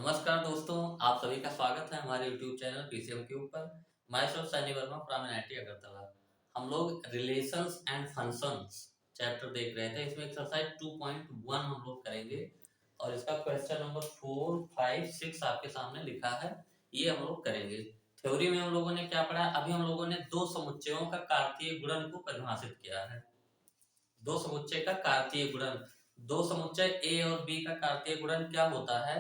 नमस्कार दोस्तों, आप सभी का स्वागत है हमारे YouTube चैनल पीसीएम के ऊपर। मैं सब सैनी वर्मा फ्रॉम एनआईटी अगरतला। हम लोग रिलेशंस एंड फंक्शंस चैप्टर देख रहे थे। इसमें एक्सरसाइज 2.1 हम लोग करेंगे और इसका क्वेश्चन नंबर 4, 5, 6 आपके सामने लिखा है। ये हम लोग करेंगे। थ्योरी में हम लोगों ने क्या पढ़ा? अभी हम लोगों ने दो समुच्चयों का कार्तीय गुणन को परिभाषित किया है। दो समुच्चय का कार्तीय गुणन, दो समुच्चय ए और बी का कार्तीय गुणन क्या होता है?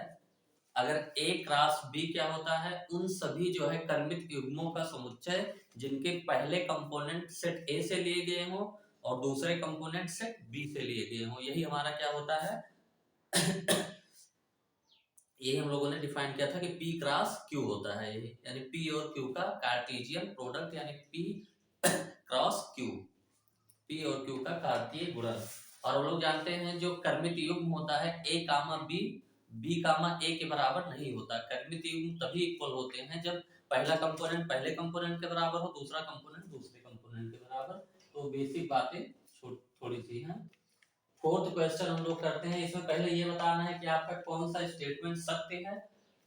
अगर A क्रॉस B क्या होता है? उन सभी जो है कर्मित युग्मों का समुच्चय जिनके पहले कंपोनेंट सेट A से लिए गए हों और दूसरे कंपोनेंट सेट B से लिए गए हों, यही हमारा क्या होता है? ये हम लोगों ने डिफाइन किया था कि P क्रॉस Q होता है, ये यानी P और Q का कार्टेशियन प्रोडक्ट यानी P क्रॉस Q, P और Q का कार्तीय गुणन। और हम लोग जानते हैं जो कर्मित युग्म होता है A comma B, B comma A के बराबर नहीं होता। कर्मित युग्म तभी इक्वल होते हैं जब पहला कंपोनेंट पहले कंपोनेंट के बराबर हो, दूसरा कंपोनेंट दूसरे कंपोनेंट के बराबर। तो बेसिक बातें थोड़ी सी हैं। फोर्थ क्वेश्चन हम लोग करते हैं। इसमें पहले ये बताना है कि आपका कौन सा स्टेटमेंट सत्य है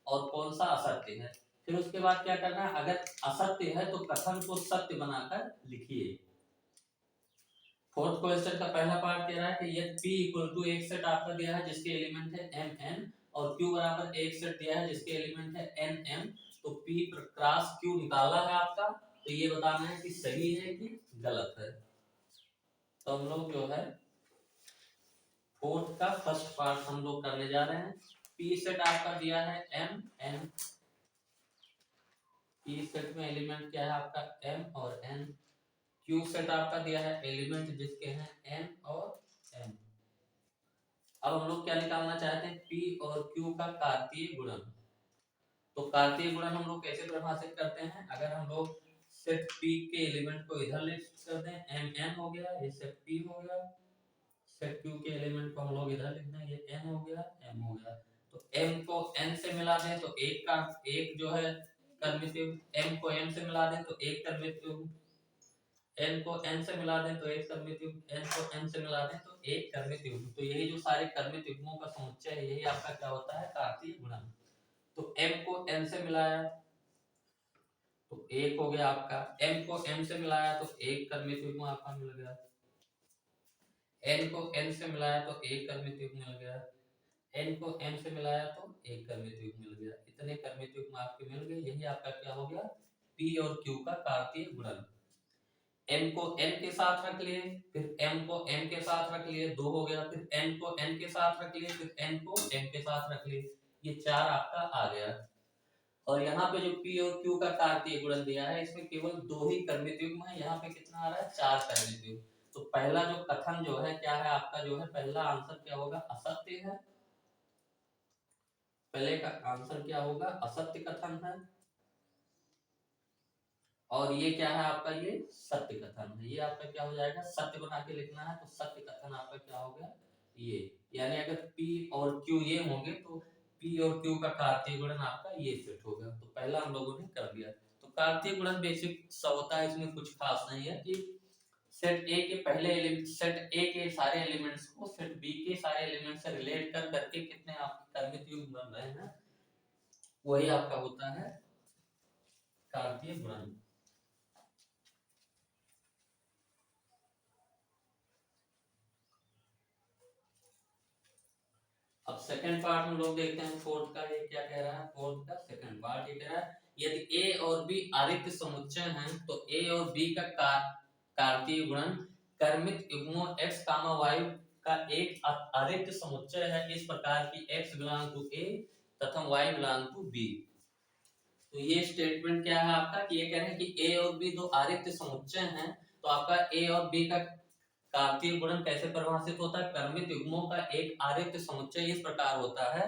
और कौन सा असत्य है। फिर उसके बाद क्या करना है, अगर असत्य है तो कथन को सत्य बनाकर लिखिए। फोर्थ क्वेश्चन का पहला पार्ट कह रहा है कि यदि P इक्वल टू एक सेट आपका दिया है जिसके एलिमेंट है m n और Q बराबर एक सेट दिया है जिसके एलिमेंट है n m, तो P क्रॉस Q निकाला है आपका, तो ये बताना है कि सही है कि गलत है। तो हम लोग जो है फोर्थ का फर्स्ट पार्ट हम लोग करने जा रहे हैं। P सेट आपका दिया है m n, P सेट में एलिमेंट क्या है आपका m और n। Q सेट आपका दिया है एलिमेंट जिसके हैं n और m। अब हम लोग क्या निकालना चाहते हैं? P और Q का कार्तीय गुणन। तो कार्तीय गुणन हम लोग कैसे परिभाषित करते हैं? अगर हम लोग सेट P के एलिमेंट को इधर लिस्ट कर दें, m n हो गया, ये सेट P हो गया। सेट Q के एलिमेंट को हम लोग इधर लिख दें, ये n हो गया, m हो गया। तो m को n से मिला दें तो एक जो है कर्मित युग्म, m को m से मिला दें तो एक कर्मित युग्म, n को n से मिला दें तो एक कर्मित युग्म, n को n से मिला दें तो एक कर्मित युग्म। तो यही जो सारे कर्मित युग्मों का समुच्चय है, यही आपका क्या होता है? कार्तीय गुणन। तो m को n से मिलाया तो एक हो गया आपका, m को m से मिलाया तो एक कर्मित युग्म आपका मिल गया, n को n से मिलाया तो एक कर्मित युग्म मिल गया, n को m से मिलाया तो एक कर्मित युग्म मिल गया। इतने कर्मित युग्म आपके मिल गए, यही आपका क्या हो गया? p और q का कार्तीय गुणन। m को n के साथ रख लिए, फिर m को m के साथ रख लिए, दो हो गया, फिर n को n के साथ रख लिए, फिर n को m के साथ रख लिए, ये चार आपका आ गया। और यहाँ पे जो p और q का कार्तीय गुणन दिया है, इसमें केवल दो ही कर्मित युग्म है। यहाँ पे कितना आ रहा है? चार कर्मित युग्म। तो पहला जो कथन जो है क्या है आपका, जो है पहला आंसर क्या होगा? असत्य है। पहले का आंसर क्या होगा? असत्य कथन है। और ये क्या है आपका? ये सत्य कथन है। ये आपका क्या हो जाएगा? सत्य बना के लिखना है, तो सत्य कथन आपका क्या हो गया? ये। यानी अगर P और Q ये होंगे तो P और Q का कार्तीय गुणन आपका ये सेट होगा। तो पहला हम लोगों ने कर दिया। तो कार्तीय गुणन बेसिक सा होता है, इसमें कुछ खास नहीं है कि सेट A के पहले एलिमेंट, सेट A के सारे एलिमेंट्स को सेट B के सारे एलिमेंट से रिलेट कर करके कितने आपके कर्मित युग्म बन रहे हैं, वही आपका होता है कार्तीय गुणन। अब सेकंड पार्ट हम लोग देखते हैं फोर्थ का। ये क्या कह रहा है? फोर्थ का सेकंड पार्ट ये कह रहा है यदि A और B आरिक्त समुच्चय हैं तो A और B का कार्तीय गुणन कर्मित युग्मों x, y का एक आरिक्त समुच्चय है इस प्रकार की x बिलोंग टू A तथा y बिलोंग टू B। तो ये स्टेटमेंट क्या है आपका कि ये कह रहे हैं कि A और B दो आरिक्त समुच्चय हैं, तो आपका A और B का कार्तीय गुणन कैसे परिभाषित होता है? कर्मित युग्मों का एक आरिक्त समुच्चय इस प्रकार होता है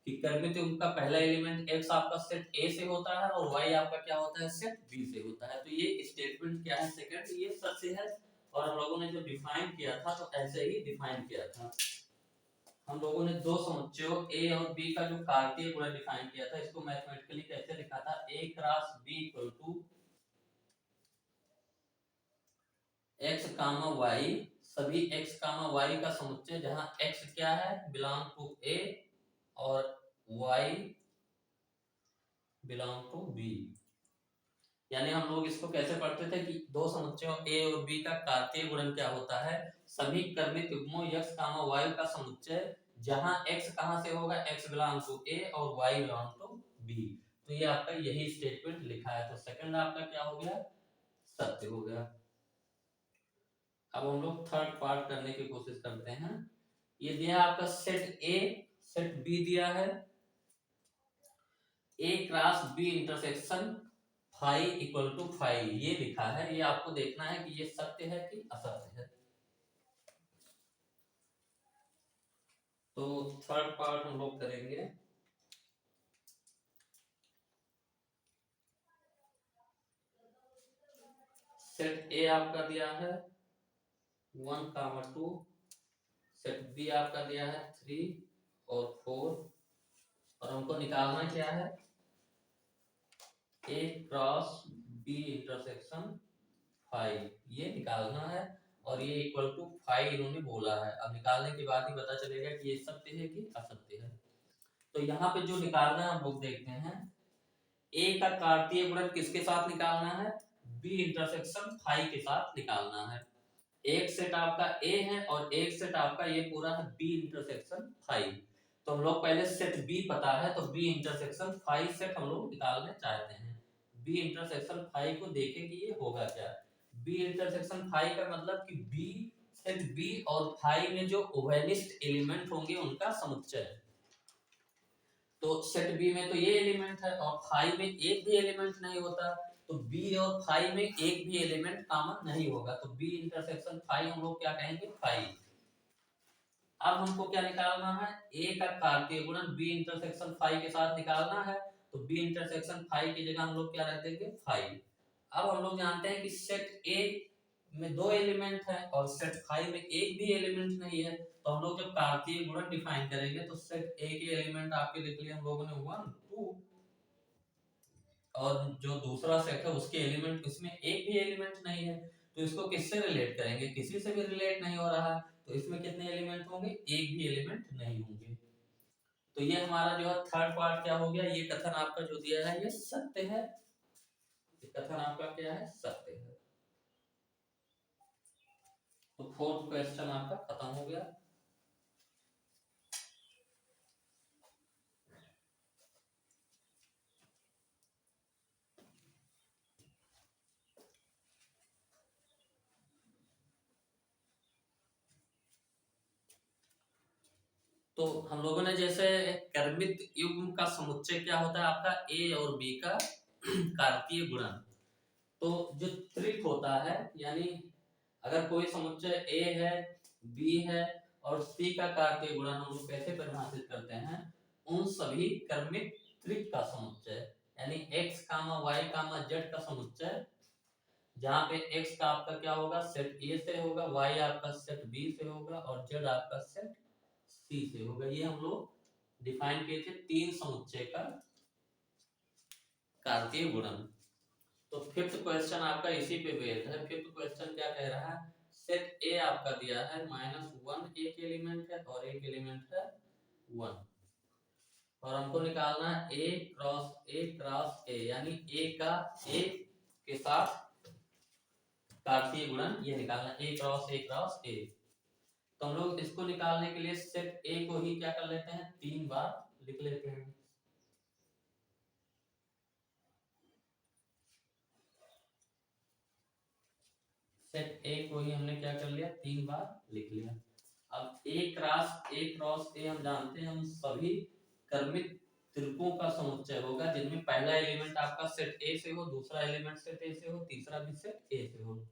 कि कर्मित युग्म का पहला एलिमेंट x आपका सेट A से होता है और y आपका क्या होता है? सेट B से होता है। तो ये स्टेटमेंट क्या है? सेकंड, ये सत्य है। और हम लोगों ने जो डिफाइन किया था तो ऐसे ही डिफाइन किया था। हम लोगों ने दो समुच्चयों A और B का जो कार्तीय गुणन डिफाइन किया था, इसको मैथमेटिकली कैसे लिखा था? A cross B equal to x comma y, सभी x कामा y का समुच्चय जहां x क्या है? बिलोंग टू A और y बिलोंग टू बी। यानी हम लोग इसको कैसे पढ़ते थे कि दो समुच्चयों ए और बी का कार्तीय गुणन क्या होता है, सभी क्रमिक युग्मों x, y का समुच्चय जहां x कहां से होगा, x बिलोंग टू ए और y बिलोंग टू बी। तो ये आपका यही स्टेटमेंट लिखा है, तो सेकंड आपका क्या हो गया, सत्य हो गया। अब हम लोग थर्ड पार्ट करने की कोशिश करते हैं। ये दिया आपका सेट ए, सेट बी दिया है, A cross B intersection phi equal to phi, ये लिखा है। ये आपको देखना है कि ये सत्य है कि असत्य है। तो थर्ड पार्ट हम लोग करेंगे। सेट ए आपका दिया है 1, 2, सेट बी आपका दिया है 3 और 4, और हमको निकालना क्या है, A cross B intersection phi, ये निकालना है। और ये इक्वल टू फाई इन्होंने बोला है। अब निकालने के बाद ही पता चलेगा कि ये सत्य है कि असत्य है। तो यहाँ पे जो निकालना है हम लोग देखते हैं, ए का कार्तीय गुणन किसके साथ निकालना है, बी इंटरसेक्शन फाई के साथ निकालना है। एक सेट आपका ए है और एक सेट आपका ये पूरा है बी इंटरसेक्शन फाई। तो हम लोग पहले सेट बी पता है, तो बी इंटरसेक्शन फाई सेट हम लोग निकालने चाहते हैं। बी इंटरसेक्शन फाई को देखें कि ये होगा क्या। बी इंटरसेक्शन फाई का मतलब कि बी, सेट बी और फाई में जो उभयनिष्ठ एलिमेंट होंगे उनका समुच्चय। तो सेट बी में तो ये एलिमेंट है और फाई में एक भी एलिमेंट नहीं होता, तो बी और फाई में एक भी एलिमेंट कॉमन नहीं होगा, तो बी इंटरसेक्शन फाई हम लोग क्या कहेंगे, फाई। अब हमको क्या निकालना है, ए का कार्तीय गुणन बी इंटरसेक्शन फाई के साथ निकालना है, तो बी इंटरसेक्शन फाई की जगह हम लोग क्या रख देंगे, फाई। अब हम लोग जानते हैं कि सेट ए में दो एलिमेंट है और सेट फाई में एक भी एलिमेंट नहीं है, तो हम लोग जब कार्तीय गुणन डिफाइन करेंगे तो सेट ए के एलिमेंट आपके लिख लिए हम लोगों ने 1, 2, और जो दूसरा सेट है उसके एलिमेंट, इसमें एक भी एलिमेंट नहीं है, तो इसको किससे रिलेट करेंगे, किसी से भी रिलेट नहीं हो रहा है, तो इसमें कितने एलिमेंट होंगे, एक भी एलिमेंट नहीं होंगे। तो ये हमारा जो है थर्ड पार्ट क्या हो गया, ये कथन आपका जो दिया है ये सत्य है, ये कथन आपका क्या है, सत्य है। तो फोर्थ क्वेश्चन आपका खत्म हो गया। तो हम लोगों ने जैसे क्रमित युग्म का समुच्चय क्या होता है आपका, ए और बी का कार्तीय गुणन। तो जो त्रिक होता है, यानी अगर कोई समुच्चय ए है, बी है और सी का कार्तीय गुणन हम लोग कैसे परिभाषित करते हैं, उन सभी क्रमिक त्रिक का समुच्चय, यानी x, y, z का समुच्चय, जहां पे x का आपका क्या होगा, सेट ए से होगा, y आपका सेट बी से होगा और z आपका सेट सी से होगा। ये हम लोग डिफाइन किए थे तीन समुच्चय का कार्तीय गुणन। तो फिफ्थ क्वेश्चन आपका इसी पे बेस्ड है। फिफ्थ क्वेश्चन क्या कह रहा है, सेट ए आपका दिया है -1 एक एलिमेंट है और एक एलिमेंट है 1, और हमको निकालना है ए क्रॉस ए, यानी ए का ए के साथ कार्तीय गुणन, ये निकालना ए क्रॉस ए। तो हम लोग इसको निकालने के लिए सेट ए को ही क्या कर लेते हैं, 3 बार लिख लेते हैं। सेट ए को ही हमने क्या कर लिया, 3 बार लिख लिया। अब ए क्रॉस ए हम जानते हैं, हम सभी क्रमिक त्रिकों का समुच्चय होगा जिनमें पहला एलिमेंट आपका सेट ए से हो, दूसरा एलिमेंट सेट ए से हो, तीसरा भी सेट ए से हो।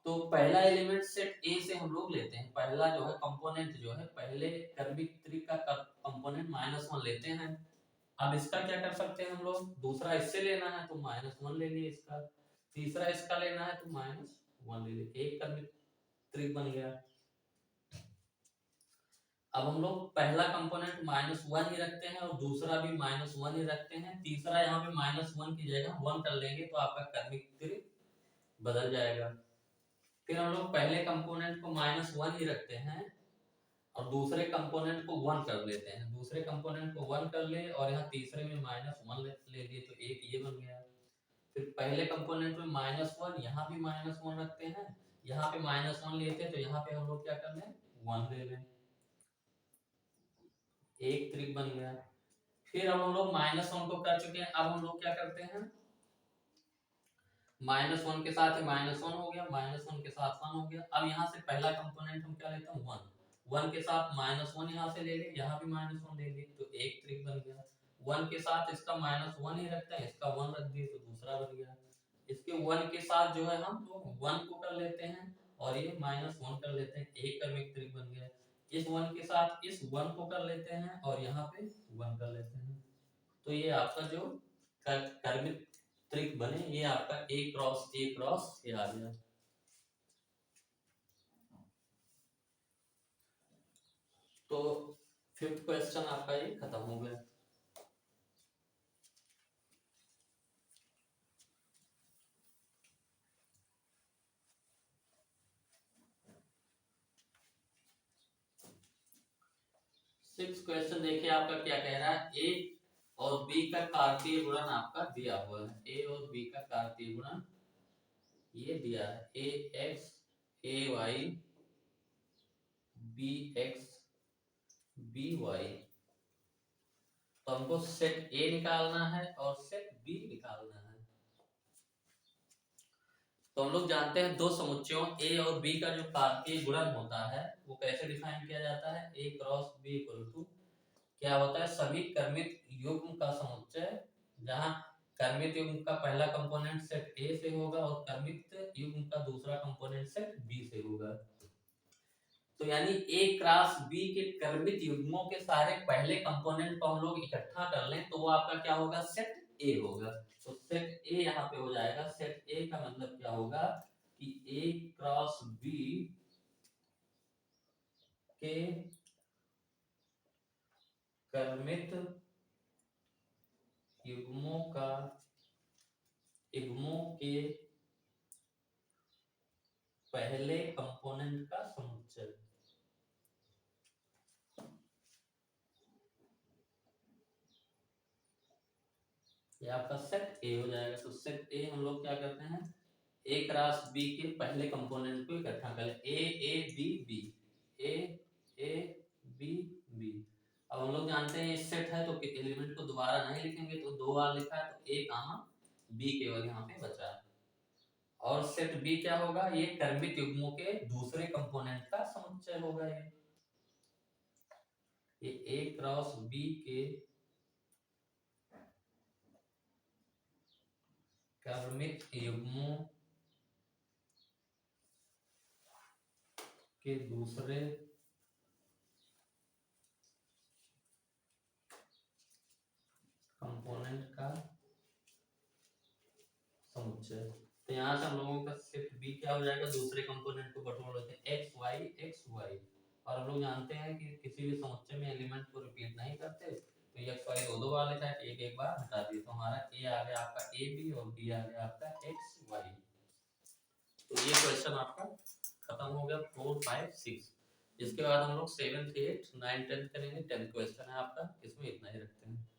तो पहला एलिमेंट सेट ए से हम लोग लेते हैं, पहला जो है कंपोनेंट जो है, पहले क्रमिक त्रिक का कंपोनेंट -1 लेते हैं। अब इसका क्या कर सकते हैं हम लोग, दूसरा इससे लेना है तो -1 ले लिए इसका, तीसरा इसका लेना है तो -1 ले लिए, एक क्रमिक त्रिक बन गया। अब हम लोग पहला कंपोनेंट -1 ही रखते हैं और दूसरा भी -1 ही रखते हैं, तीसरा यहाँ पे -1 की जगह 1 कर लेंगे तो आपका क्रमिक त्रिक बदल जाएगा। फिर हम लोग पहले कंपोनेंट को -1 ही रखते हैं और दूसरे कंपोनेंट को 1 कर लेते हैं, दूसरे कंपोनेंट को 1 कर ले और यहाँ तीसरे में -1 ले लिए तो एक ये बन गया। फिर पहले कंपोनेंट में -1, यहाँ भी -1 रखते हैं, यहाँ पे -1 लेते हैं तो यहाँ पे हम लोग क्या कर लें 1 ले लें, एक त्रिक बन गया। फिर अब हम लोग -1 को कर चुके हैं, अब हम लोग क्या करते हैं -1 के साथ ही -1 हो गया, -1 के साथ 1 हो गया। अब यहाँ से पहला कंपोनेंट हम क्या लेते हैं 1, 1 के साथ -1 यहाँ से ले ले, यहाँ भी -1 ले ले तो एक ट्रिक बन गया। 1 के साथ इसका -1 ही रखते हैं, इसका 1 रख दिए तो दूसरा बन गया। इसके 1 के साथ जो है हम लोग 1 को कर लेते हैं और ये -1 कर लेते हैं, एक कर्मिक ट्रिक बन गया। इस 1 के साथ इस 1 को कर लेते हैं और यहाँ पे 1 कर लेते हैं, तो ये आपका जो कर्मिक ट्रिक बने ये आपका A क्रॉस A क्रॉस ये आ गया। तो 5th क्वेश्चन आपका ये खत्म हो गया। सिक्स क्वेश्चन देखिए आपका क्या कह रहा है, ए और बी का कार्तीय गुणन आपका दिया हुआ है, ए और बी का कार्तीय गुणन ये दिया है, A X A Y B X B Y. तो हमको सेट ए निकालना है और सेट बी निकालना है। तो हम लोग जानते हैं दो समुच्चयों ए और बी का जो कार्तीय गुणन होता है वो कैसे डिफाइन किया जाता है, A cross B equal to क्या होता है, सभी कर्मित युग्म का समुच्चय, जहां कर्मित युग्म का पहला कंपोनेंट सेट ए से होगा और कर्मित युग्म का दूसरा कंपोनेंट सेट बी से होगा। तो यानी ए क्रॉस बी के कर्मित युग्मों के सारे पहले कंपोनेंट को हम लोग इकट्ठा कर लें तो वो आपका क्या होगा, सेट ए होगा। तो सेट ए यहाँ पे हो जाएगा, सेट ए का मतलब क्या होगा कि ए क्रॉस बी के कर्मित युग्मों के पहले कंपोनेंट का समुच्चय। ये आपका सेट ए हो जाएगा। तो सेट ए हम लोग क्या करते हैं, ए क्रॉस बी के पहले कंपोनेंट को इकट्ठा कर ले, A B B, A B B. अब हम लोग जानते हैं ये सेट है तो एलिमेंट को दोबारा नहीं लिखेंगे, तो 2 बार लिखा है तो ए कामा बी केवल यहाँ पे बचा। और सेट बी क्या होगा, ये कर्मित युग्मों के दूसरे कंपोनेंट का समुच्चय होगा। ये ए क्रॉस बी के कर्मित युग्मों के दूसरे कंपोनेंट का समुच्चय। तो यहाँ से हम लोगों का सेट बी क्या हो जाएगा, दूसरे कंपोनेंट को बटोर लेते हैं एक्स वाई। और हम लोग जानते हैं कि किसी भी समुच्चय में एलिमेंट को रिपीट नहीं करते, तो एक्स वाई 2 बार लिखा है, एक बार हटा दिए, तो हमारा ए आ गया आपका ए बी और बी आ गया आपका एक्स वाई। तो ये क्वेश्चन आपका खत्म हो गया 4 5 6। इसके बाद हम लोग 7th 8th 9th 10th करेंगे। 10th क्वेश्चन है आपका, इसमें इतना ही रखते हैं।